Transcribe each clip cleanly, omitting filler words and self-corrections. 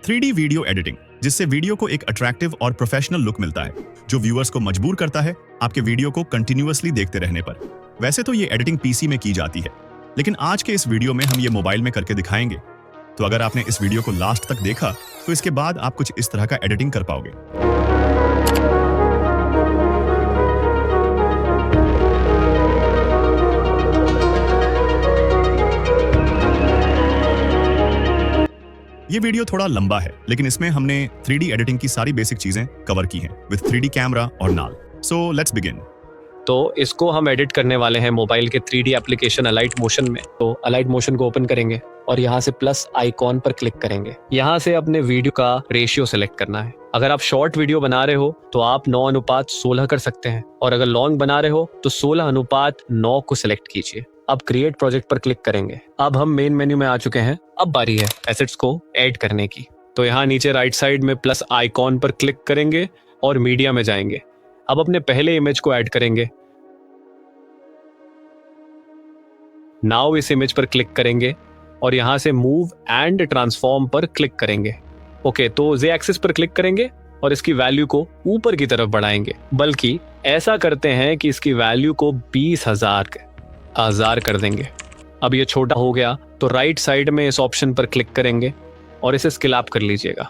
3D video editing, जिससे video को एक अट्रैक्टिव और प्रोफेशनल लुक मिलता है, जो व्यूअर्स को मजबूर करता है आपके वीडियो को कंटिन्यूअसली देखते रहने पर। वैसे तो ये एडिटिंग पीसी में की जाती है, लेकिन आज के इस वीडियो में हम ये मोबाइल में करके दिखाएंगे। तो अगर आपने इस वीडियो को लास्ट तक देखा तो इसके बाद आप कुछ इस तरह का एडिटिंग कर पाओगे। ये वीडियो थोड़ा लंबा है, लेकिन इसमें हमने 3D एडिटिंग की सारी बेसिक चीजें कवर की हैं विद 3D कैमरा और नाल। So let's begin. तो इसको हम एडिट करने वाले हैं मोबाइल के 3D एप्लीकेशन अलाइट मोशन में। तो अलाइट मोशन को ओपन करेंगे और यहाँ से प्लस आइकॉन पर क्लिक करेंगे। यहाँ से अपने वीडियो का रेशियो सेलेक्ट करना है। अगर आप शॉर्ट वीडियो बना रहे हो तो आप 9:16 कर सकते हैं, और अगर लॉन्ग बना रहे हो तो 16:9 को सिलेक्ट कीजिए। अब क्रिएट प्रोजेक्ट पर क्लिक करेंगे। अब हम मेन मेन्यू में आ चुके हैं। अब बारी है एसेट्स को ऐड करने की। तो यहाँ नीचे राइट साइड में प्लस आइकॉन पर क्लिक करेंगे और मीडिया में जाएंगे। अब अपने पहले इमेज को ऐड करेंगे। नाउ इस इमेज पर क्लिक करेंगे और यहाँ से मूव एंड ट्रांसफॉर्म पर क्लिक करेंगे। ओके, तो Z एक्सिस पर क्लिक करेंगे और इसकी वैल्यू को ऊपर की तरफ बढ़ाएंगे, बल्कि ऐसा करते हैं कि इसकी वैल्यू को 20,000 कर देंगे। अब ये छोटा हो गया तो राइट साइड में इस ऑप्शन पर क्लिक करेंगे और इसे स्केल अप कर लीजिएगा।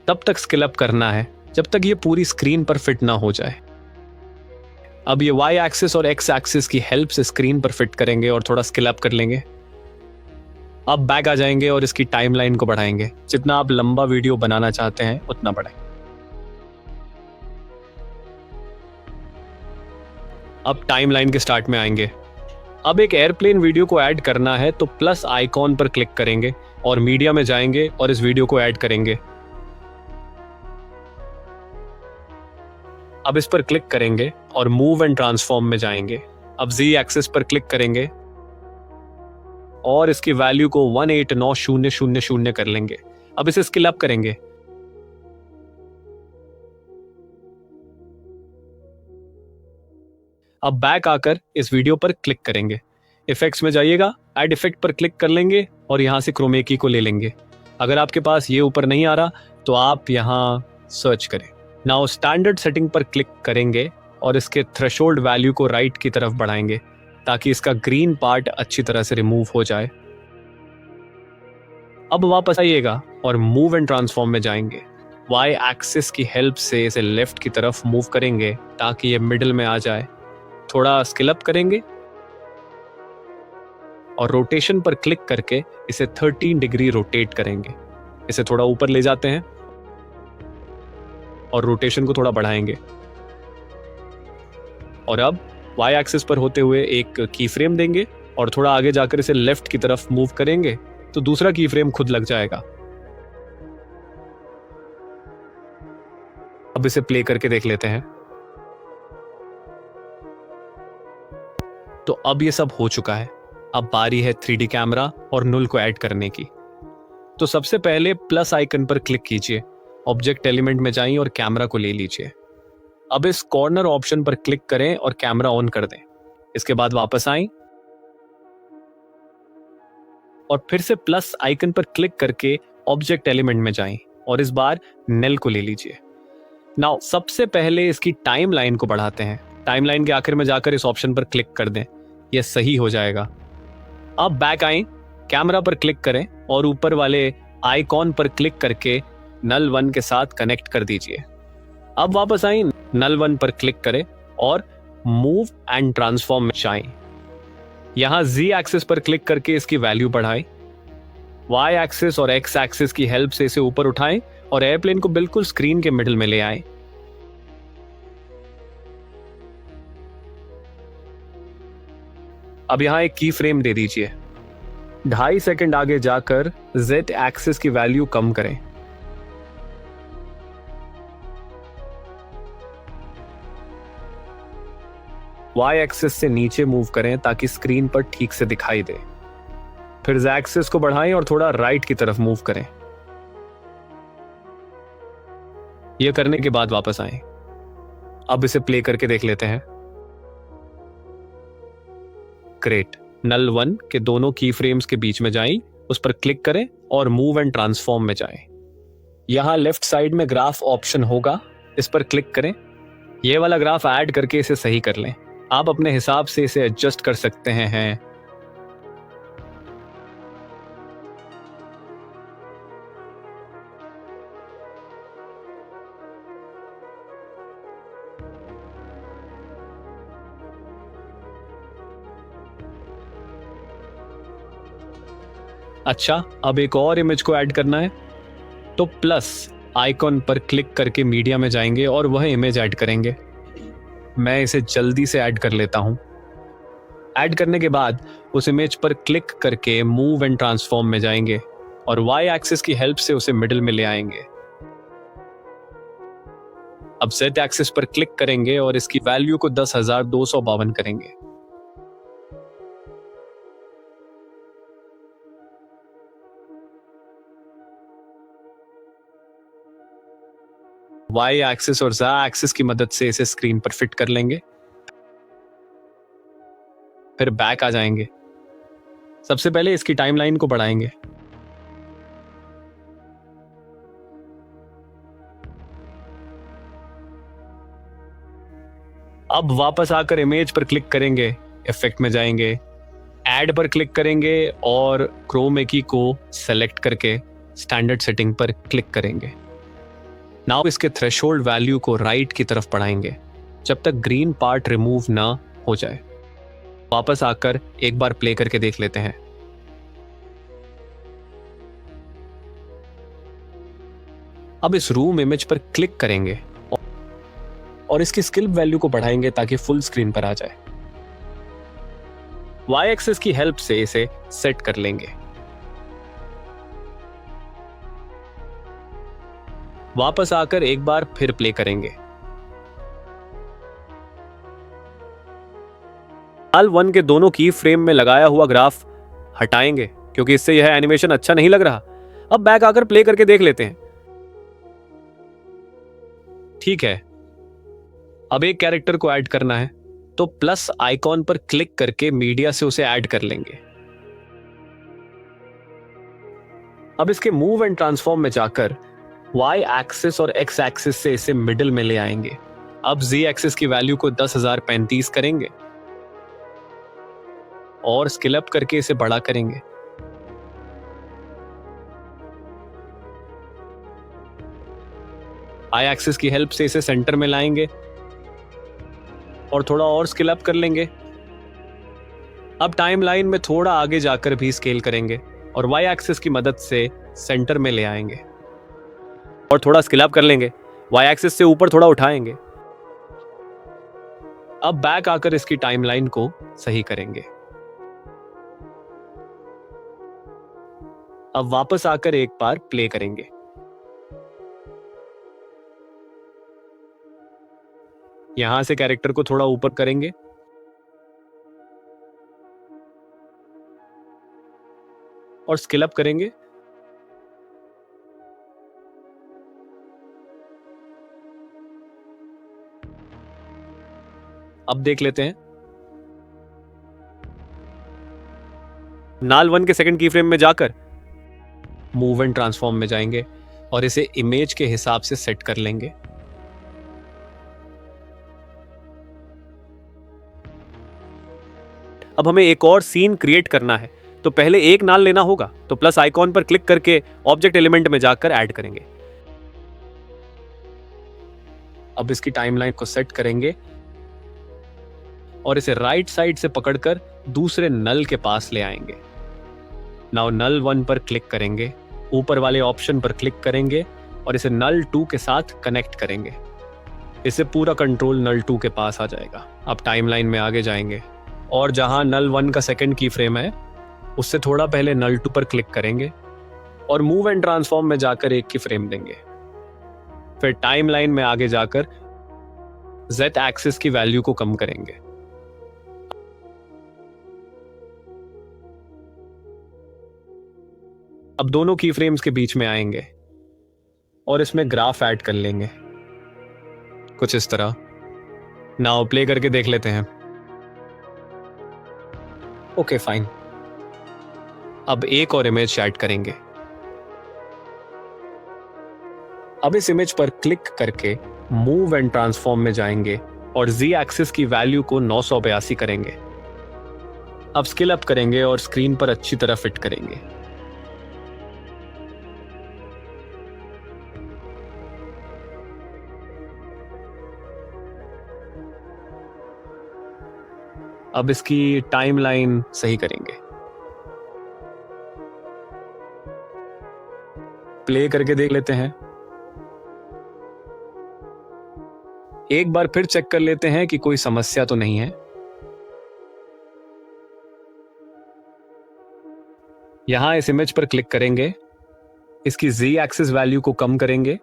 तब तक स्केल अप करना है जब तक ये पूरी स्क्रीन पर फिट ना हो जाए। अब ये Y एक्सिस और X एक्सिस की हेल्प से स्क्रीन पर फिट करेंगे और थोड़ा स्केल अप कर लेंगे। अब बैक आ जाएंगे और इसकी टाइमलाइन को बढ़ाएंगे। जितना आप लंबा वीडियो बनाना चाहते हैं उतना बढ़ाएं। अब टाइमलाइन के स्टार्ट में आएंगे। अब एक एयरप्लेन वीडियो को ऐड करना है तो प्लस आइकॉन पर क्लिक करेंगे और मीडिया में जाएंगे और इस वीडियो को ऐड करेंगे। अब इस पर क्लिक करेंगे और मूव एंड ट्रांसफॉर्म में जाएंगे। अब Z एक्सिस पर क्लिक करेंगे और इसकी वैल्यू को 189000 कर लेंगे। अब इसे स्केल अप करेंगे। अब बैक आकर इस वीडियो पर क्लिक करेंगे। इफेक्ट्स में जाइएगा, ऐड इफेक्ट पर क्लिक कर लेंगे और यहाँ से क्रोमेकी को ले लेंगे। अगर आपके पास ये ऊपर नहीं आ रहा तो आप यहाँ सर्च करें। नाउ स्टैंडर्ड सेटिंग पर क्लिक करेंगे और इसके थ्रेशोल्ड वैल्यू को राइट की तरफ बढ़ाएंगे ताकि इसका ग्रीन पार्ट अच्छी तरह से रिमूव हो जाए। अब वापस आइएगा और मूव एंड ट्रांसफॉर्म में जाएंगे। Y एक्सिस की हेल्प से इसे लेफ्ट की तरफ मूव करेंगे ताकि ये मिडिल में आ जाए। थोड़ा स्केल अप करेंगे और रोटेशन पर क्लिक करके इसे 13 डिग्री रोटेट करेंगे। इसे थोड़ा ऊपर ले जाते हैं और रोटेशन को थोड़ा बढ़ाएंगे। और अब Y एक्सिस पर होते हुए एक की फ्रेम देंगे और थोड़ा आगे जाकर इसे लेफ्ट की तरफ मूव करेंगे तो दूसरा की फ्रेम खुद लग जाएगा। अब इसे प्ले करके देख लेते हैं। तो अब ये सब हो चुका है। अब बारी है 3D कैमरा और नुल को ऐड करने की। तो सबसे पहले प्लस आइकन पर क्लिक कीजिए, ऑब्जेक्ट एलिमेंट में जाइए और कैमरा को ले लीजिए। अब इस कॉर्नर ऑप्शन पर क्लिक करें और कैमरा ऑन कर दें। इसके बाद वापस आएं और फिर से प्लस आइकन पर क्लिक करके ऑब्जेक्ट एलिमेंट में जाएं और इस बार नेल को ले लीजिए। नाउ सबसे पहले इसकी टाइमलाइन को बढ़ाते हैं। टाइमलाइन के आखिर में जाकर इस ऑप्शन पर क्लिक कर दें, यह सही हो जाएगा। अब बैक आएं, कैमरा पर क्लिक करें और ऊपर वाले आइकॉन पर क्लिक करके नल 1 के साथ कनेक्ट कर दीजिए। अब वापस आएं, नल 1 पर क्लिक करें और मूव एंड ट्रांसफॉर्म में जाएं। यहां Z एक्सिस पर क्लिक करके इसकी वैल्यू बढ़ाएं। Y एक्सिस और X एक्सिस की हेल्प से इसे ऊपर उठाएं और एयरप्लेन को बिल्कुल स्क्रीन के मिडिल में ले आएं। अब यहां एक की फ्रेम दे दीजिए। 2.5 सेकंड आगे जाकर Z एक्सिस की वैल्यू कम करें। Y एक्सिस से नीचे मूव करें ताकि स्क्रीन पर ठीक से दिखाई दे। फिर Z एक्सिस को बढ़ाएं और थोड़ा राइट की तरफ मूव करें। यह करने के बाद वापस आएं। अब इसे प्ले करके देख लेते हैं। ग्रेट। नल 1 के दोनों की फ्रेम्स के बीच में जाएं, उस पर क्लिक करें और मूव एंड ट्रांसफॉर्म में जाएं। यहाँ लेफ्ट साइड में ग्राफ ऑप्शन होगा, इस पर क्लिक करें। ये वाला ग्राफ ऐड करके इसे सही कर लें। आप अपने हिसाब से इसे एडजस्ट कर सकते हैं। अच्छा, अब एक और इमेज को ऐड करना है, तो प्लस आइकॉन पर क्लिक करके मीडिया में जाएंगे और वह इमेज ऐड करेंगे। मैं इसे जल्दी से ऐड कर लेता हूं। ऐड करने के बाद उस इमेज पर क्लिक करके मूव एंड ट्रांसफॉर्म में जाएंगे और वाई एक्सिस की हेल्प से उसे मिडिल में ले आएंगे। अब जेड एक्सिस पर क्लिक करेंगे और इसकी वैल्यू को 10,252 करेंगे। वाई एक्सिस और ज़ा एक्सिस की मदद से इसे स्क्रीन पर फिट कर लेंगे। फिर बैक आ जाएंगे। सबसे पहले इसकी टाइमलाइन को बढ़ाएंगे। अब वापस आकर इमेज पर क्लिक करेंगे, इफेक्ट में जाएंगे, ऐड पर क्लिक करेंगे और क्रोमा की को सेलेक्ट करके स्टैंडर्ड सेटिंग पर क्लिक करेंगे। नाउ इसके थ्रेशोल्ड वैल्यू को राइट की तरफ बढ़ाएंगे जब तक ग्रीन पार्ट रिमूव ना हो जाए। वापस आकर एक बार प्ले करके देख लेते हैं। अब इस रूम इमेज पर क्लिक करेंगे और इसकी स्किल वैल्यू को बढ़ाएंगे ताकि फुल स्क्रीन पर आ जाए। वाई एक्सिस की हेल्प से इसे सेट कर लेंगे। वापस आकर एक बार फिर प्ले करेंगे। साल 1 के दोनों की फ्रेम में लगाया हुआ ग्राफ हटाएंगे क्योंकि इससे यह एनिमेशन अच्छा नहीं लग रहा। अब बैक आकर प्ले करके देख लेते हैं। ठीक है, अब एक कैरेक्टर को ऐड करना है, तो प्लस आइकॉन पर क्लिक करके मीडिया से उसे ऐड कर लेंगे। अब इसके मूव एंड ट्रांसफॉर्म में जाकर वाई एक्सिस और एक्स एक्सिस से इसे मिडिल में ले आएंगे। अब जी एक्सिस की वैल्यू को 10,035 करेंगे और स्केल अप करके इसे बड़ा करेंगे। आई एक्सिस की हेल्प से इसे सेंटर में लाएंगे और थोड़ा और स्केल अप कर लेंगे। अब टाइमलाइन में थोड़ा आगे जाकर भी स्केल करेंगे और वाई एक्सिस की मदद से सेंटर में ले आएंगे और थोड़ा स्केल अप कर लेंगे। वाई एक्सिस से ऊपर थोड़ा उठाएंगे। अब बैक आकर इसकी टाइमलाइन को सही करेंगे। अब वापस आकर एक बार प्ले करेंगे। यहां से कैरेक्टर को थोड़ा ऊपर करेंगे और स्केल अप करेंगे। अब देख लेते हैं। नाल 1 के सेकंड की फ्रेम में जाकर मूव एंड ट्रांसफॉर्म में जाएंगे और इसे इमेज के हिसाब से सेट कर लेंगे। अब हमें एक और सीन क्रिएट करना है, तो पहले एक नाल लेना होगा, तो प्लस आइकॉन पर क्लिक करके ऑब्जेक्ट एलिमेंट में जाकर ऐड करेंगे। अब इसकी टाइमलाइन को सेट करेंगे और इसे राइट साइड से पकड़कर दूसरे नल के पास ले आएंगे। नाउ नल 1 पर क्लिक करेंगे, ऊपर वाले ऑप्शन पर क्लिक करेंगे और इसे नल 2 के साथ कनेक्ट करेंगे। इससे पूरा कंट्रोल नल 2 के पास आ जाएगा। अब टाइमलाइन में आगे जाएंगे और जहां नल 1 का सेकंड की फ्रेम है, उससे थोड़ा पहले नल 2 पर क्लिक करेंगे और मूव एंड ट्रांसफॉर्म में जाकर एक की फ्रेम देंगे। फिर टाइमलाइन में आगे जाकर जेड एक्सिस की वैल्यू को कम करेंगे। अब दोनों की फ्रेम्स के बीच में आएंगे और इसमें ग्राफ ऐड कर लेंगे कुछ इस तरह। नाउ प्ले करके देख लेते हैं। Okay fine. अब एक और इमेज ऐड करेंगे। अब इस इमेज पर क्लिक करके मूव एंड ट्रांसफॉर्म में जाएंगे और Z एक्सिस की वैल्यू को 982 करेंगे। अब स्केल अप करेंगे और स्क्रीन पर अच्छी तरह फिट करेंगे। अब इसकी टाइमलाइन सही करेंगे। प्ले करके देख लेते हैं। एक बार फिर चेक कर लेते हैं कि कोई समस्या तो नहीं है। यहां इस इमेज पर क्लिक करेंगे, इसकी Z एक्सिस वैल्यू को कम करेंगे,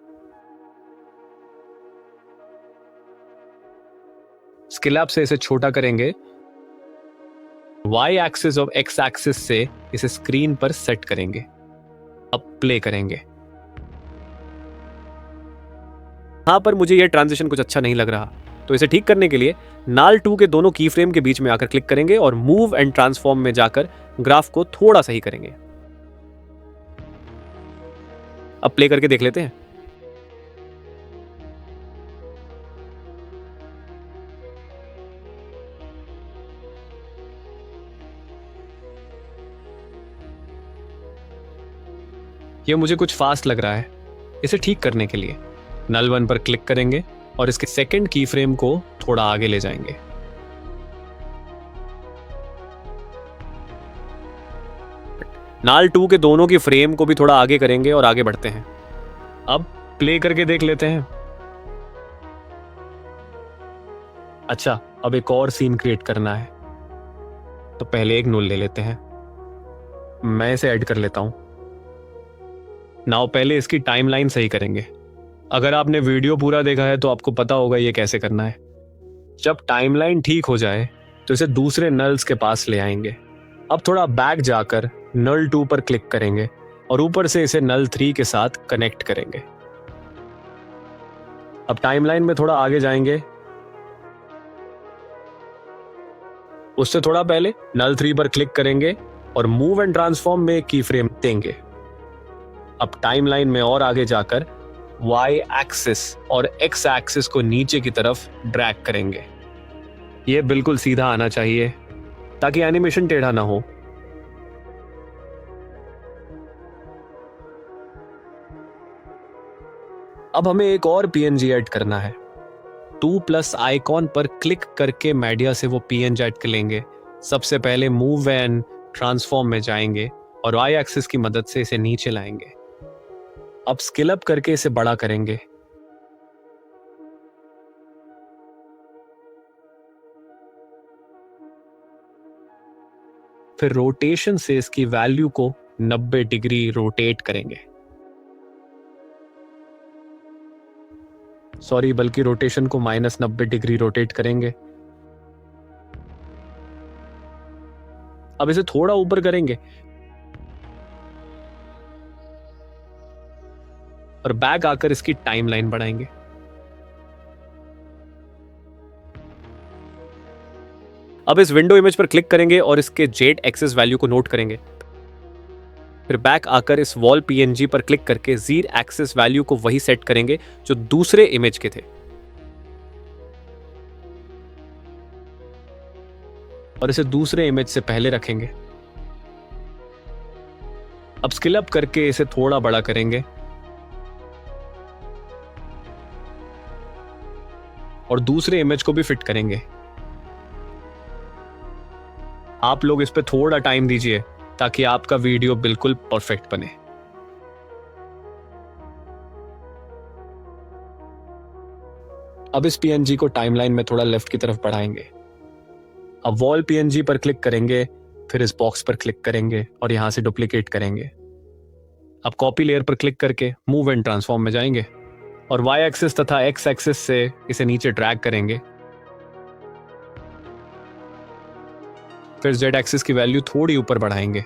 स्केल अप से इसे छोटा करेंगे, Y एक्सिस और X एक्सिस से इसे स्क्रीन पर सेट करेंगे। अब प्ले करेंगे। यहां पर मुझे यह ट्रांजिशन कुछ अच्छा नहीं लग रहा, तो इसे ठीक करने के लिए नाल 2 के दोनों की फ्रेम के बीच में आकर क्लिक करेंगे और मूव एंड ट्रांसफॉर्म में जाकर ग्राफ को थोड़ा सही करेंगे। अब प्ले करके देख लेते हैं। यह मुझे कुछ फास्ट लग रहा है। इसे ठीक करने के लिए नल 1 पर क्लिक करेंगे और इसके सेकंड की फ्रेम को थोड़ा आगे ले जाएंगे। नाल 2 के दोनों की फ्रेम को भी थोड़ा आगे करेंगे और आगे बढ़ते हैं। अब प्ले करके देख लेते हैं। अच्छा, अब एक और सीन क्रिएट करना है, तो पहले एक नुल ले लेते हैं। मैं इसे ऐड कर लेता हूं। नाउ पहले इसकी टाइमलाइन सही करेंगे। अगर आपने वीडियो पूरा देखा है तो आपको पता होगा ये कैसे करना है। जब टाइमलाइन ठीक हो जाए तो इसे दूसरे नल्स के पास ले आएंगे। अब थोड़ा बैक जाकर नल 2 पर क्लिक करेंगे और ऊपर से इसे नल 3 के साथ कनेक्ट करेंगे। अब टाइमलाइन में थोड़ा आगे जाएंगे, उससे थोड़ा पहले नल 3 पर क्लिक करेंगे और मूव एंड ट्रांसफॉर्म में की फ्रेम देंगे। अब टाइमलाइन में और आगे जाकर Y एक्सिस और X एक्सिस को नीचे की तरफ ड्रैग करेंगे। यह बिल्कुल सीधा आना चाहिए ताकि एनिमेशन टेढ़ा ना हो। अब हमें एक और PNG ऐड करना है। 2+ आइकॉन पर क्लिक करके मीडिया से वो PNG ऐड कर लेंगे। सबसे पहले मूव एंड ट्रांसफॉर्म में जाएंगे और Y एक्सिस की मदद से इसे नीचे लाएंगे। अब स्केल अप करके इसे बड़ा करेंगे। फिर रोटेशन से इसकी वैल्यू को 90 डिग्री रोटेट करेंगे। सॉरी, बल्कि रोटेशन को -90 डिग्री रोटेट करेंगे। अब इसे थोड़ा ऊपर करेंगे और बैक आकर इसकी टाइमलाइन बढ़ाएंगे। अब इस विंडो इमेज पर क्लिक करेंगे और इसके Z एक्सिस वैल्यू को नोट करेंगे। फिर बैक आकर इस वॉल PNG पर क्लिक करके Z एक्सिस वैल्यू को वही सेट करेंगे जो दूसरे इमेज के थे और इसे दूसरे इमेज से पहले रखेंगे। अब स्केल अप करके इसे थोड़ा बड़ा करेंगे और दूसरे इमेज को भी फिट करेंगे। आप लोग इस पे थोड़ा टाइम दीजिए ताकि आपका वीडियो बिल्कुल परफेक्ट बने। अब इस PNG को टाइमलाइन में थोड़ा लेफ्ट की तरफ बढ़ाएंगे। अब वॉल PNG पर क्लिक करेंगे, फिर इस बॉक्स पर क्लिक करेंगे और यहां से डुप्लीकेट करेंगे। अब कॉपी लेयर पर क्लिक करके मूव एंड ट्रांसफॉर्म में जाएंगे और Y एक्सिस तथा X एक्सिस से इसे नीचे ड्रैग करेंगे। फिर Z एक्सिस की वैल्यू थोड़ी ऊपर बढ़ाएंगे।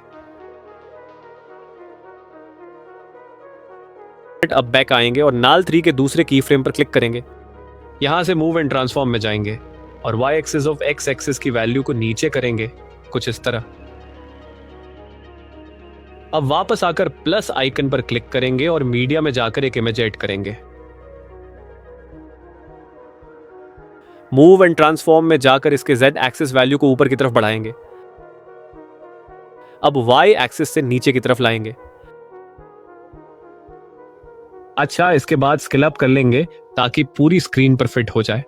अब बैक आएंगे और नाल 3 के दूसरे की फ्रेम पर क्लिक करेंगे। यहां से मूव एंड ट्रांसफॉर्म में जाएंगे और Y axis of X axis की वैल्यू को नीचे करेंगे, कुछ इस तरह। अब वापस आकर प्लस आइकन पर क्लिक करेंगे और मीडिया में जाकर एक इमेज ऐड करेंगे। मूव एंड ट्रांसफॉर्म में जाकर इसके Z एक्सिस वैल्यू को ऊपर की तरफ बढ़ाएंगे। अब Y एक्सिस से नीचे की तरफ लाएंगे। अच्छा, इसके बाद स्केल अप कर लेंगे ताकि पूरी स्क्रीन पर फिट हो जाए।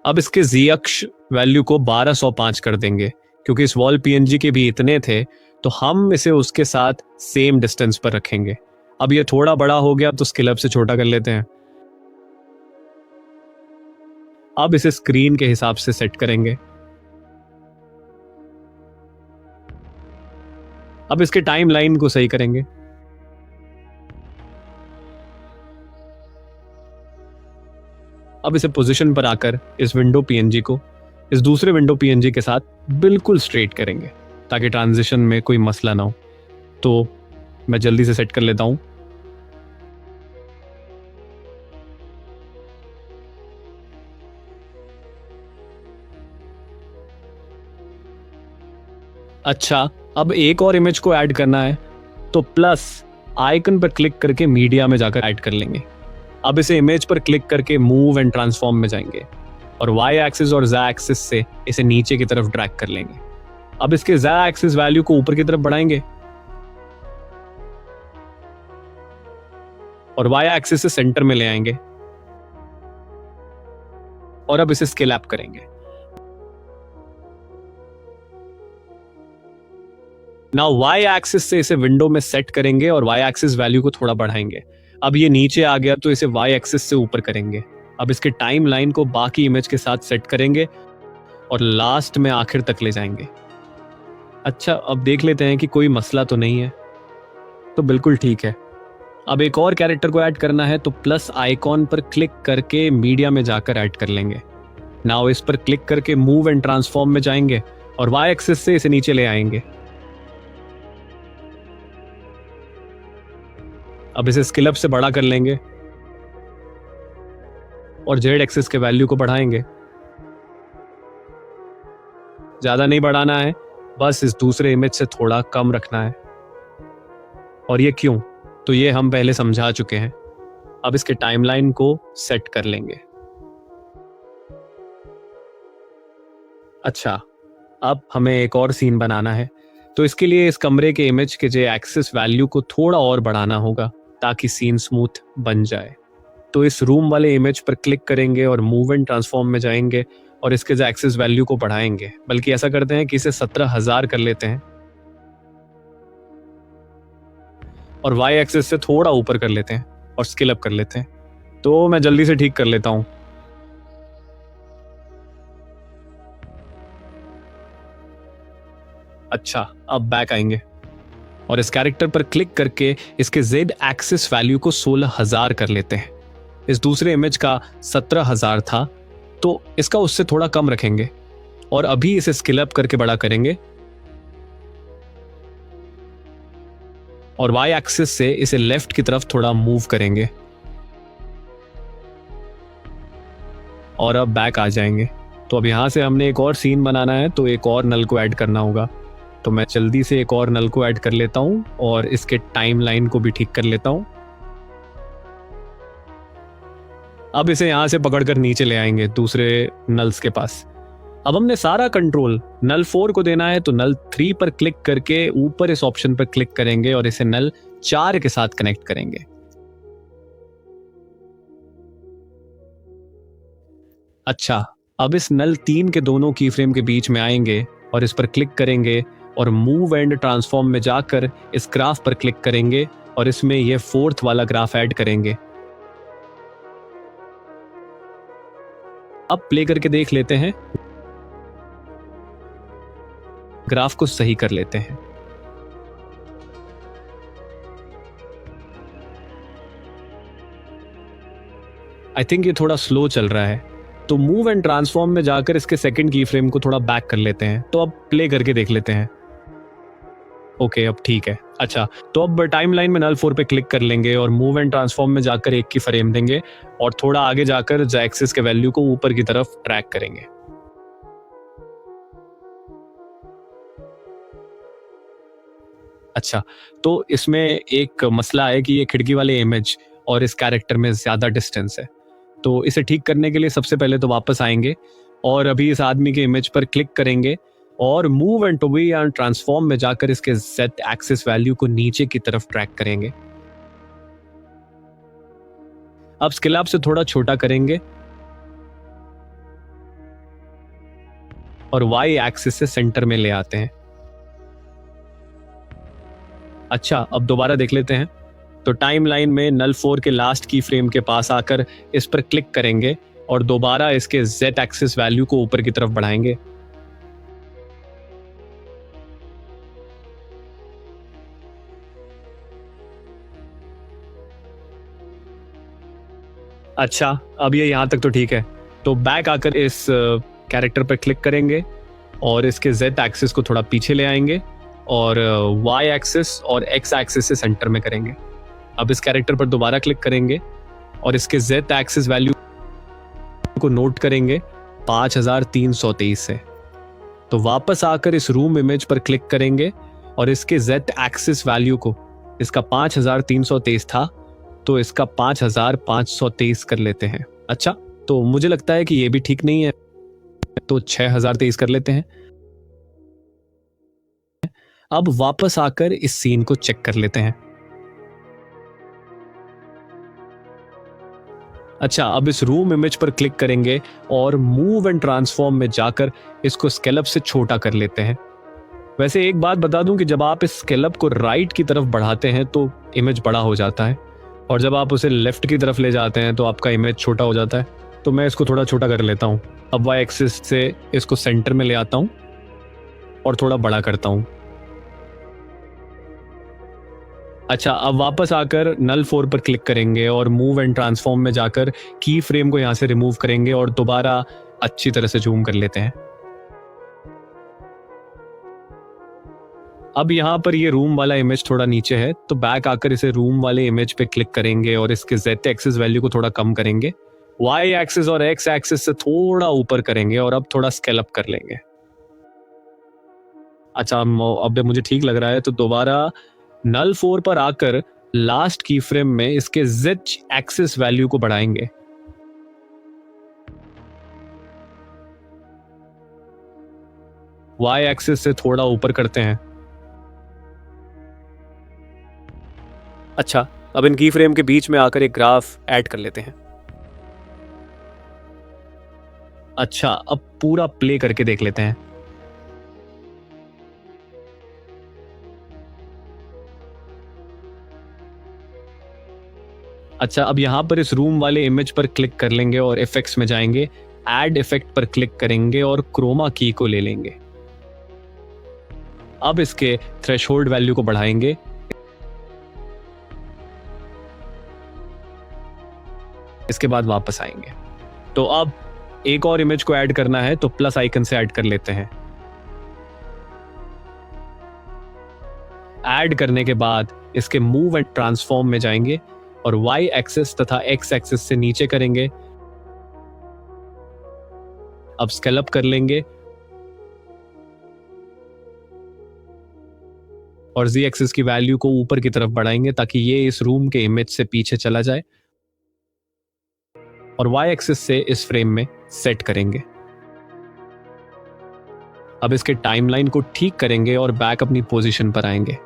अब इसके Z अक्ष वैल्यू को 1205 कर देंगे, क्योंकि इस वॉल PNG के भी इतने थे तो हम इसे उसके साथ सेम डिस्टेंस पर रखेंगे। अब ये थोड़ा बड़ा हो गया तो स्केल अप से छोटा कर लेते हैं। अब इसे स्क्रीन के हिसाब से सेट करेंगे। अब इसके टाइमलाइन को सही करेंगे। अब इसे पोजीशन पर आकर इस विंडो PNG को इस दूसरे विंडो PNG के साथ बिल्कुल स्ट्रेट करेंगे ताकि ट्रांजिशन में कोई मसला ना हो। तो मैं जल्दी से सेट कर लेता हूं। अच्छा, अब एक और इमेज को ऐड करना है तो प्लस आइकन पर क्लिक करके मीडिया में जाकर ऐड कर लेंगे। अब इसे इमेज पर क्लिक करके मूव एंड ट्रांसफॉर्म में जाएंगे और Y एक्सिस और Z एक्सिस से इसे नीचे की तरफ ड्रैग कर लेंगे। अब इसके Z एक्सिस वैल्यू को ऊपर की तरफ बढ़ाएंगे और Y एक्सिस से सेंटर में ले आएंगे और अब इसे स्केल अप करेंगे। नाउ Y एक्सिस से इसे विंडो में सेट करेंगे और Y एक्सिस वैल्यू को थोड़ा बढ़ाएंगे। अब ये नीचे आ गया तो इसे Y एक्सिस से ऊपर करेंगे। अब इसके टाइम लाइन को बाकी इमेज के साथ सेट करेंगे और लास्ट में आखिर तक ले जाएंगे। अच्छा, अब देख लेते हैं कि कोई मसला तो नहीं है। तो बिल्कुल ठीक है। अब एक और कैरेक्टर को ऐड करना है तो प्लस आइकॉन पर क्लिक करके मीडिया में जाकर ऐड कर लेंगे। नाउ इस पर क्लिक करके मूव एंड ट्रांसफॉर्म में जाएंगे और Y एक्सिस से इसे नीचे ले आएंगे। अब इसे स्केल अप से बड़ा कर लेंगे और Z एक्सिस के वैल्यू को बढ़ाएंगे। ज्यादा नहीं बढ़ाना है, बस इस दूसरे इमेज से थोड़ा कम रखना है। और ये क्यों, तो ये हम पहले समझा चुके हैं। अब इसके टाइमलाइन को सेट कर लेंगे। अच्छा, अब हमें एक और सीन बनाना है तो इसके लिए इस कमरे के इमेज के Z एक्सिस वैल्यू को थोड़ा और बढ़ाना होगा ताकि सीन स्मूथ बन जाए। तो इस रूम वाले इमेज पर क्लिक करेंगे और मूव एंड ट्रांसफॉर्म में जाएंगे और इसके Z एक्सिस वैल्यू को बढ़ाएंगे। बल्कि ऐसा करते हैं कि इसे 17,000 कर लेते हैं और Y एक्सिस से थोड़ा ऊपर कर लेते हैं और स्केल अप कर लेते हैं। तो मैं जल्दी से ठीक कर लेता हूं। अच्छा, अब बैक आएंगे और इस कैरेक्टर पर क्लिक करके इसके Z एक्सिस वैल्यू को 16,000 कर लेते हैं। इस दूसरे इमेज का 17,000 था तो इसका उससे थोड़ा कम रखेंगे और अभी इसे स्केल अप करके बड़ा करेंगे और Y एक्सिस से इसे लेफ्ट की तरफ थोड़ा मूव करेंगे और अब बैक आ जाएंगे। तो अब यहां से हमने एक और सीन बनाना है तो एक और नल को ऐड करना होगा। तो मैं जल्दी से एक और नल को ऐड कर लेता हूं और इसके टाइमलाइन को भी ठीक कर लेता हूं। अब इसे यहां से पकड़कर नीचे ले आएंगे दूसरे नल्स के पास। अब हमने सारा कंट्रोल नल 4 को देना है तो नल 3 पर क्लिक करके ऊपर इस ऑप्शन पर क्लिक करेंगे और इसे नल 4 के साथ कनेक्ट करेंगे। अच्छा, अब इस नल 3 के दोनों की फ्रेम के बीच में आएंगे और इस पर क्लिक करेंगे और मूव एंड ट्रांसफॉर्म में जाकर इस ग्राफ पर क्लिक करेंगे और इसमें यह 4th वाला ग्राफ ऐड करेंगे। अब प्ले करके देख लेते हैं। ग्राफ को सही कर लेते हैं। आई थिंक ये थोड़ा स्लो चल रहा है तो मूव एंड ट्रांसफॉर्म में जाकर इसके सेकंड की फ्रेम को थोड़ा बैक कर लेते हैं। तो अब प्ले करके देख लेते हैं। ओके, अब ठीक है। अच्छा, तो अब टाइमलाइन में नल 4 पे क्लिक कर लेंगे और मूव एंड ट्रांसफॉर्म में जाकर एक की फ्रेम देंगे और थोड़ा आगे जाकर Z एक्सिस के वैल्यू को ऊपर की तरफ ट्रैक करेंगे। अच्छा, तो इसमें एक मसला है कि ये खिड़की वाले इमेज और इस कैरेक्टर में ज़्यादा डिस्टेंस है। तो इसे ठीक करने के लिए सबसे पहले तो वापस आएंगे और अभी इस आदमी के इमेज पर क्लिक करेंगे और move end to end transform में जाकर इसके z एक्सिस वैल्यू को नीचे की तरफ ट्रैक करेंगे। अब स्केल अप से थोड़ा छोटा करेंगे और y एक्सिस से सेंटर में ले आते हैं। अच्छा, अब दोबारा देख लेते हैं। तो टाइमलाइन में नल 4 के लास्ट की फ्रेम के पास आकर इस पर क्लिक करेंगे और दोबारा इसके z एक्सिस वैल्यू को ऊपर की तरफ बढ़ाएंगे। अच्छा, अब ये यहां तक तो ठीक है। तो बैक आकर इस कैरेक्टर पर क्लिक करेंगे और इसके z एक्सिस को थोड़ा पीछे ले आएंगे और y एक्सिस और x एक्सिस से सेंटर में करेंगे। अब इस कैरेक्टर पर दोबारा क्लिक करेंगे और इसके z एक्सिस वैल्यू को नोट करेंगे 5323 से। तो वापस आकर इस रूम इमेज पर क्लिक करेंगे और इसके z एक्सिस वैल्यू को, इसका 5323 था तो इसका 5523 कर लेते हैं। अच्छा, तो मुझे लगता है कि ये भी ठीक नहीं है, तो 6023 कर लेते हैं। अब वापस आकर इस सीन को चेक कर लेते हैं। अच्छा, अब इस रूम इमेज पर क्लिक करेंगे और मूव एंड ट्रांसफॉर्म में जाकर इसको स्केल अप से छोटा कर लेते हैं। वैसे एक बात बता दूं कि जब आप इस स्केल अप को राइट की तरफ बढ़ाते हैं तो इमेज बड़ा हो जाता है और जब आप उसे लेफ्ट की तरफ ले जाते हैं तो आपका इमेज छोटा हो जाता है। तो मैं इसको थोड़ा छोटा कर लेता हूं। अब वाई एक्सिस से इसको सेंटर में ले आता हूं और थोड़ा बड़ा करता हूं। अच्छा, अब वापस आकर नल 4 पर क्लिक करेंगे और मूव एंड ट्रांसफॉर्म में जाकर की फ्रेम को यहां से रिमूव करेंगे और दोबारा अच्छी तरह से जूम कर लेते हैं। अब यहां पर ये रूम वाला इमेज थोड़ा नीचे है तो बैक आकर इसे रूम वाले इमेज पे क्लिक करेंगे और इसके z एक्सिस वैल्यू को थोड़ा कम करेंगे, y एक्सिस और x एक्सिस से थोड़ा ऊपर करेंगे और अब थोड़ा स्केल अप कर लेंगे। अच्छा, अब मुझे ठीक लग रहा है तो दोबारा नल 4 पर आकर लास्ट की फ्रेम में इसके z एक्सिस वैल्यू को बढ़ाएंगे। y एक्सिस से थोड़ा ऊपर करते हैं। अच्छा, अब इन की फ्रेम के बीच में आकर एक ग्राफ ऐड कर लेते हैं। अच्छा, अब पूरा प्ले करके देख लेते हैं। अच्छा, अब यहां पर इस रूम वाले इमेज पर क्लिक कर लेंगे और इफेक्ट्स में जाएंगे, ऐड इफेक्ट पर क्लिक करेंगे और क्रोमा की को ले लेंगे। अब इसके थ्रेशोल्ड वैल्यू को बढ़ाएंगे। इसके बाद वापस आएंगे। तो अब एक और इमेज को ऐड करना है तो प्लस आइकन से ऐड कर लेते हैं। ऐड करने के बाद इसके मूव एंड ट्रांसफॉर्म में जाएंगे और y एक्सिस तथा x एक्सिस से नीचे करेंगे। अब स्केल अप कर लेंगे और z एक्सिस की वैल्यू को ऊपर की तरफ बढ़ाएंगे ताकि ये इस रूम के इमेज से पीछे चला जाए और y एक्सिस से इस फ्रेम में सेट करेंगे। अब इसके टाइमलाइन को ठीक करेंगे और बैक अपनी पोजीशन पर आएंगे।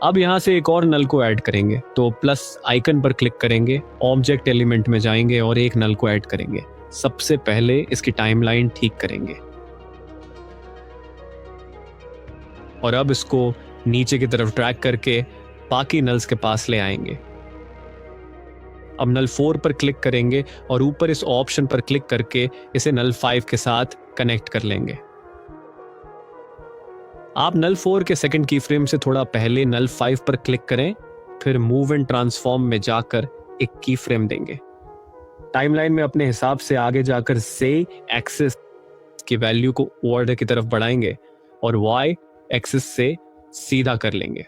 अब यहां से एक और नल को ऐड करेंगे तो प्लस आइकन पर क्लिक करेंगे, ऑब्जेक्ट एलिमेंट में जाएंगे और एक नल को ऐड करेंगे। सबसे पहले इसकी टाइमलाइन ठीक करेंगे और अब इसको नीचे की तरफ ड्रैग करके बाकी नल्स के पास ले आएंगे। अब नल 4 पर क्लिक करेंगे और ऊपर इस ऑप्शन पर क्लिक करके इसे नल 5 के साथ कनेक्ट कर लेंगे। आप नल 4 के सेकंड की फ्रेम से थोड़ा पहले नल 5 पर क्लिक करें, फिर मूव एंड ट्रांसफॉर्म में जाकर एक की फ्रेम देंगे। टाइमलाइन में अपने हिसाब से आगे जाकर से एक्सिस की वैल्यू को ऑर्डर की तरफ बढ़ाएंगे और y एक्सिस से सीधा कर लेंगे।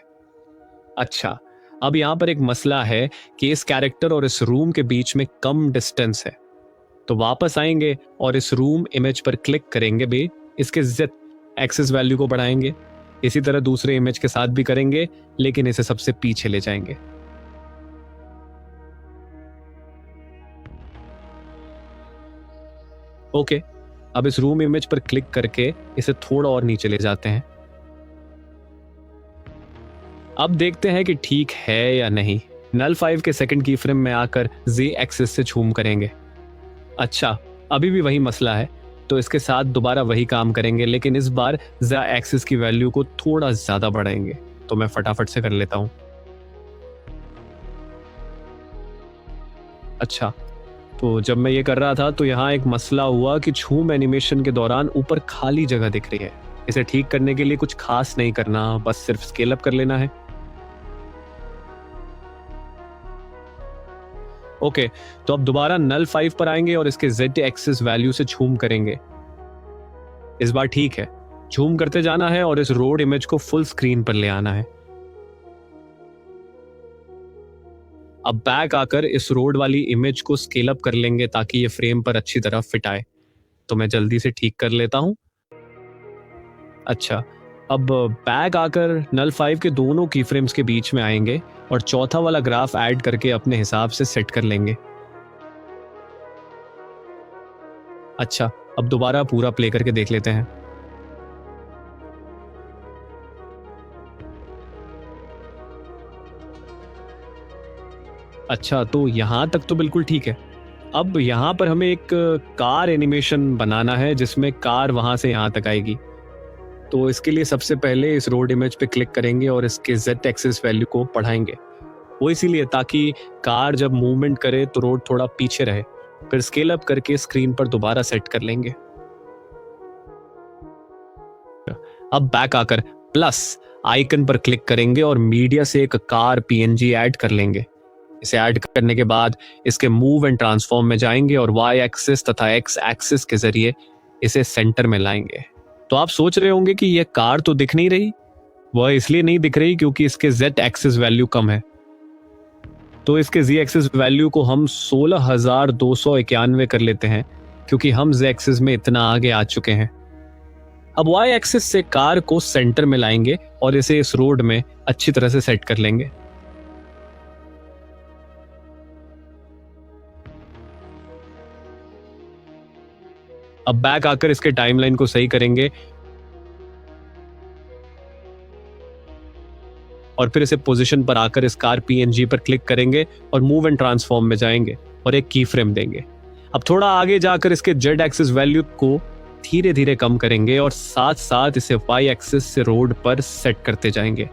अच्छा, अब यहां पर एक मसला है कि इस कैरेक्टर और इस रूम के बीच में कम डिस्टेंस है, तो वापस आएंगे और इस रूम इमेज पर क्लिक करेंगे भी, इसके z एक्सिस वैल्यू को बढ़ाएंगे, इसी तरह दूसरे इमेज के साथ भी करेंगे, लेकिन इसे सबसे पीछे ले जाएंगे। ओके, अब इस रूम इमेज पर क्लिक करके इसे थोड़ा और नीचे ले जाते हैं। अब देखते हैं कि ठीक है या नहीं। नल 5 के सेकंड की फ्रेम में आकर Z एक्सिस से झूम करेंगे। अच्छा, अभी भी वही मसला है, तो इसके साथ दोबारा वही काम करेंगे, लेकिन इस बार Z एक्सिस की वैल्यू को थोड़ा ज्यादा बढ़ाएंगे। तो मैं फटाफट से कर लेता हूं। अच्छा, तो जब मैं ये कर रहा था तो यहाँ एक मसला हुआ कि झूम एनिमेशन के दौरान ऊपर खाली जगह दिख रही है। इसे ठीक करने के लिए कुछ खास नहीं करना, बस सिर्फ स्केल अप कर लेना है। ओके, तो अब दोबारा नल 5 पर आएंगे और इसके Z एक्सिस वैल्यू से झूम करेंगे। इस बार ठीक है, झूम करते जाना है और इस रोड इमेज को फुल स्क्रीन पर ले आना है। अब बैक आकर इस रोड वाली इमेज को स्केल अप कर लेंगे ताकि ये फ्रेम पर अच्छी तरह फिट आए। तो मैं जल्दी से ठीक कर लेता हूं। अच्छा, अब बैक आकर नल 5 के दोनों की फ्रेम्स के बीच में आएंगे और चौथा वाला ग्राफ ऐड करके अपने हिसाब से सेट कर लेंगे। अच्छा, अब दोबारा पूरा प्ले करके देख लेते हैं। अच्छा, तो यहां तक तो बिल्कुल ठीक है। अब यहां पर हमें एक कार एनिमेशन बनाना है जिसमें कार वहां से यहां तक आएगी। तो इसके लिए सबसे पहले इस रोड इमेज पे क्लिक करेंगे और इसके Z एक्सिस वैल्यू को बढ़ाएंगे। वो इसीलिए ताकि कार जब मूवमेंट करे तो रोड थोड़ा पीछे रहे। फिर स्केल अप करके स्क्रीन पर दोबारा सेट कर लेंगे। अब बैक आकर प्लस आइकन पर क्लिक करेंगे और मीडिया से एक कार PNG ऐड कर लेंगे। इसे ऐड करने के बाद इसके मूव एंड ट्रांसफॉर्म में जाएंगे और Y एक्सिस तथा X एक्सिस के जरिए इसे सेंटर में लाएंगे। तो आप सोच रहे होंगे कि यह कार तो दिख नहीं रही। वह इसलिए नहीं दिख रही क्योंकि इसके Z एक्सिस वैल्यू कम है। तो इसके Z एक्सिस वैल्यू को हम 16,291 कर लेते हैं क्योंकि हम Z एक्सिस में इतना आगे आ चुके हैं। अब Y एक्सिस से कार को सेंटर में लाएंगे और इसे इस रोड में अच्छी तरह से सेट कर लेंगे। अब बैक आकर इसके टाइमलाइन को सही करेंगे और फिर इसे पोजीशन पर आकर इस कार PNG पर क्लिक करेंगे और मूव एंड ट्रांसफॉर्म में जाएंगे और एक की फ्रेम देंगे। अब थोड़ा आगे जाकर इसके Z एक्सिस वैल्यू को धीरे धीरे कम करेंगे और साथ साथ इसे Y एक्सिस से रोड पर सेट करते जाएंगे।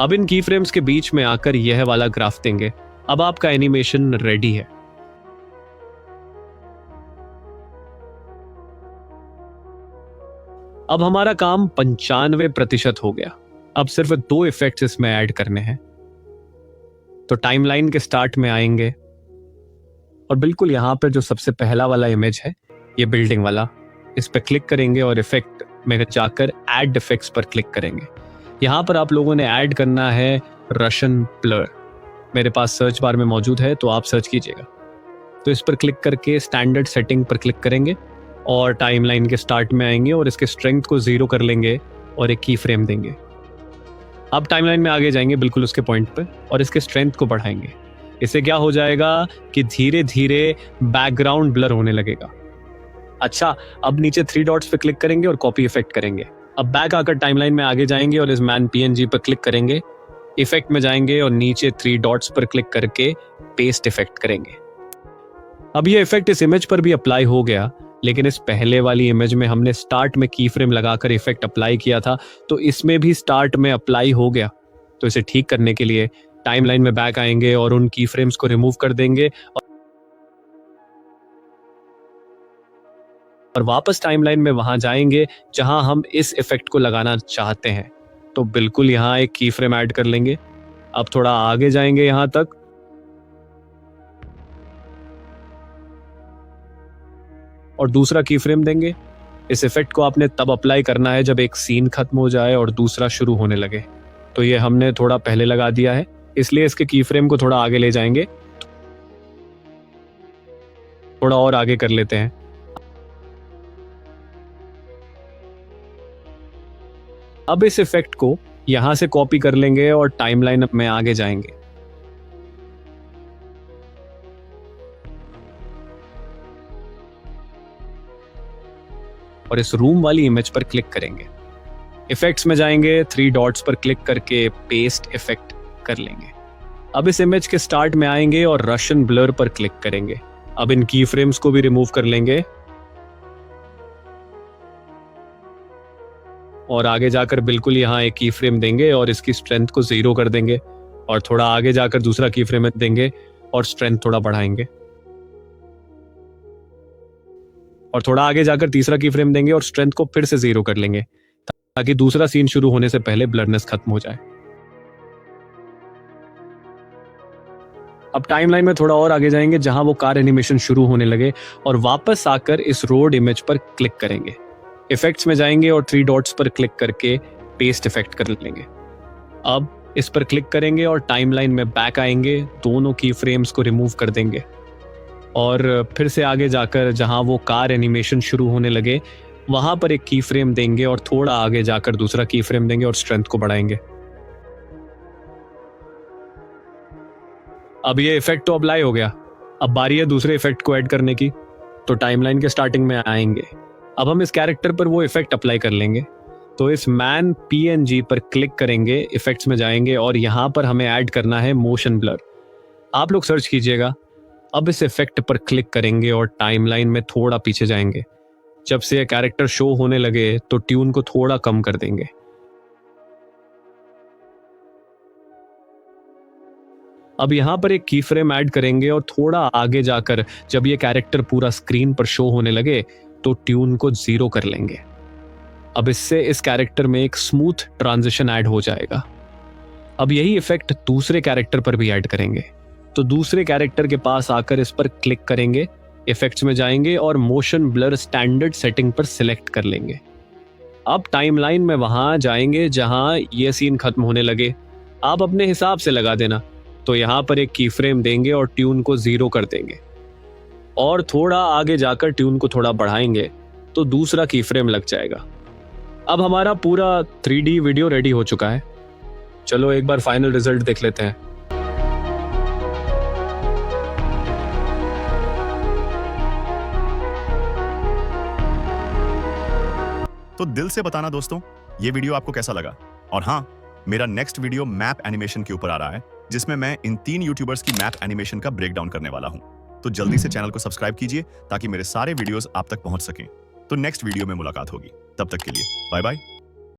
अब इन की फ्रेम्स के बीच में आकर यह वाला ग्राफ देंगे। अब आपका एनिमेशन रेडी है। अब हमारा काम 95% हो गया। अब सिर्फ 2 इफेक्ट्स इसमें ऐड करने हैं। तो टाइमलाइन के स्टार्ट में आएंगे और बिल्कुल यहां पर जो सबसे पहला वाला इमेज है, ये बिल्डिंग वाला, इस पर क्लिक करेंगे और इफेक्ट में जाकर ऐड इफेक्ट्स पर क्लिक करेंगे। यहां पर आप लोगों ने ऐड करना है रशियन ब्लर। मेरे पास सर्च बार में मौजूद है, तो आप सर्च कीजिएगा। तो इस पर क्लिक करके स्टैंडर्ड सेटिंग पर क्लिक करेंगे और टाइमलाइन के स्टार्ट में आएंगे और इसके स्ट्रेंथ को 0 कर लेंगे और एक की फ्रेम देंगे। अब टाइमलाइन में आगे जाएंगे बिल्कुल उसके पॉइंट पर और इसके स्ट्रेंथ को बढ़ाएंगे। इससे क्या हो जाएगा कि धीरे धीरे बैकग्राउंड ब्लर होने लगेगा। अच्छा, अब नीचे 3 डॉट्स पे क्लिक करेंगे और कॉपी इफेक्ट करेंगे। अब बैक आकर टाइमलाइन में आगे जाएंगे और इस मैन PNG पर क्लिक करेंगे, इफेक्ट में जाएंगे और नीचे 3 डॉट्स पर क्लिक करके पेस्ट इफेक्ट करेंगे। अब ये इफेक्ट इस इमेज पर भी अप्लाई हो गया, लेकिन इस पहले वाली इमेज में हमने स्टार्ट में की फ्रेम लगाकर इफेक्ट अप्लाई किया था, तो इसमें भी स्टार्ट में अप्लाई हो गया। तो इसे ठीक करने के लिए टाइमलाइन में बैक आएंगे और उन की फ्रेम्स को रिमूव कर देंगे और वापस टाइमलाइन में वहां जाएंगे जहां हम इस इफेक्ट को लगाना चाहते हैं। तो बिल्कुल यहां एक की फ्रेम ऐड कर लेंगे। अब थोड़ा आगे जाएंगे यहां तक और दूसरा की फ्रेम देंगे। इस इफेक्ट को आपने तब अप्लाई करना है जब एक सीन खत्म हो जाए और दूसरा शुरू होने लगे। तो ये हमने थोड़ा पहले लगा दिया है, इसलिए इसके की फ्रेम को थोड़ा आगे ले जाएंगे थोड़ा और आगे कर लेते हैं। अब इस इफेक्ट को यहां से कॉपी कर लेंगे और टाइमलाइन में आगे जाएंगे। और इस रूम वाली इमेज पर क्लिक करेंगे। इफेक्ट्स में जाएंगे, 3 डॉट्स पर क्लिक करके पेस्ट इफेक्ट कर लेंगे। अब इस इमेज के स्टार्ट में आएंगे और रशियन ब्लर पर क्लिक करेंगे। अब इन की फ्रेम्स को भी रिमूव कर लेंगे और आगे जाकर बिल्कुल यहाँ एक की फ्रेम देंगे और इसकी स्ट्रेंथ को 0 कर देंगे और थोड़ा आगे जाकर दूसरा की फ्रेम देंगे और स्ट्रेंथ थोड़ा बढ़ाएंगे और थोड़ा आगे जाकर तीसरा की फ्रेम देंगे और स्ट्रेंथ को फिर से 0 कर लेंगे ताकि दूसरा सीन शुरू होने से पहले ब्लरनेस खत्म हो जाए। अब टाइमलाइन में थोड़ा और आगे जाएंगे जहां वो कार एनिमेशन शुरू होने लगे और वापस आकर इस रोड इमेज पर क्लिक करेंगे। इफेक्ट्स में जाएंगे और 3 डॉट्स पर क्लिक करके पेस्ट इफेक्ट कर लेंगे। अब इस पर क्लिक करेंगे और टाइमलाइन में बैक आएंगे, दोनों की फ्रेम्स को रिमूव कर देंगे और फिर से आगे जाकर जहां वो कार एनिमेशन शुरू होने लगे वहां पर एक की फ्रेम देंगे और थोड़ा आगे जाकर दूसरा की फ्रेम देंगे और स्ट्रेंथ को बढ़ाएंगे। अब ये इफेक्ट तो अप्लाई हो गया। अब बारी है दूसरे इफेक्ट को ऐड करने की। तो टाइमलाइन के स्टार्टिंग में आएंगे। अब हम इस कैरेक्टर पर वो इफेक्ट अप्लाई कर लेंगे। तो इस मैन पीएनजी पर क्लिक करेंगे, इफेक्ट्स में जाएंगे और यहां पर हमें ऐड करना है मोशन ब्लर। आप लोग सर्च कीजिएगा। अब इस इफेक्ट पर क्लिक करेंगे और टाइमलाइन में थोड़ा पीछे जाएंगे। जब से ये कैरेक्टर शो होने लगे तो ट्यून को थोड़ा कम कर देंगे। अब यहां पर एक की फ्रेम ऐड करेंगे और थोड़ा आगे जाकर जब ये कैरेक्टर पूरा स्क्रीन पर शो होने लगे तो ट्यून को 0 कर लेंगे। अब इससे इस कैरेक्टर में एक स्मूथ ट्रांजिशन ऐड हो जाएगा। अब यही इफेक्ट दूसरे कैरेक्टर पर भी ऐड करेंगे। तो दूसरे कैरेक्टर के पास आकर इस पर क्लिक करेंगे, इफेक्ट्स में जाएंगे और मोशन ब्लर स्टैंडर्ड सेटिंग पर सिलेक्ट कर लेंगे। अब टाइमलाइन में वहां जाएंगे जहां ये सीन खत्म होने लगे। आप अपने हिसाब से लगा देना। तो यहां पर एक की फ्रेम देंगे और ट्यून को 0 कर देंगे और थोड़ा आगे जाकर ट्यून को थोड़ा बढ़ाएंगे तो दूसरा की फ्रेम लग जाएगा। अब हमारा पूरा 3D वीडियो रेडी हो चुका है। चलो एक बार फाइनल रिजल्ट देख लेते हैं। तो दिल से बताना दोस्तों, ये वीडियो आपको कैसा लगा। और हाँ, मेरा नेक्स्ट वीडियो मैप एनिमेशन के ऊपर आ रहा है जिसमें मैं इन 3 यूट्यूबर्स की मैप एनिमेशन का ब्रेक डाउन करने वाला हूं। तो जल्दी से चैनल को सब्सक्राइब कीजिए ताकि मेरे सारे वीडियोस आप तक पहुंच सकें। तो नेक्स्ट वीडियो में मुलाकात होगी। तब तक के लिए बाय बाय।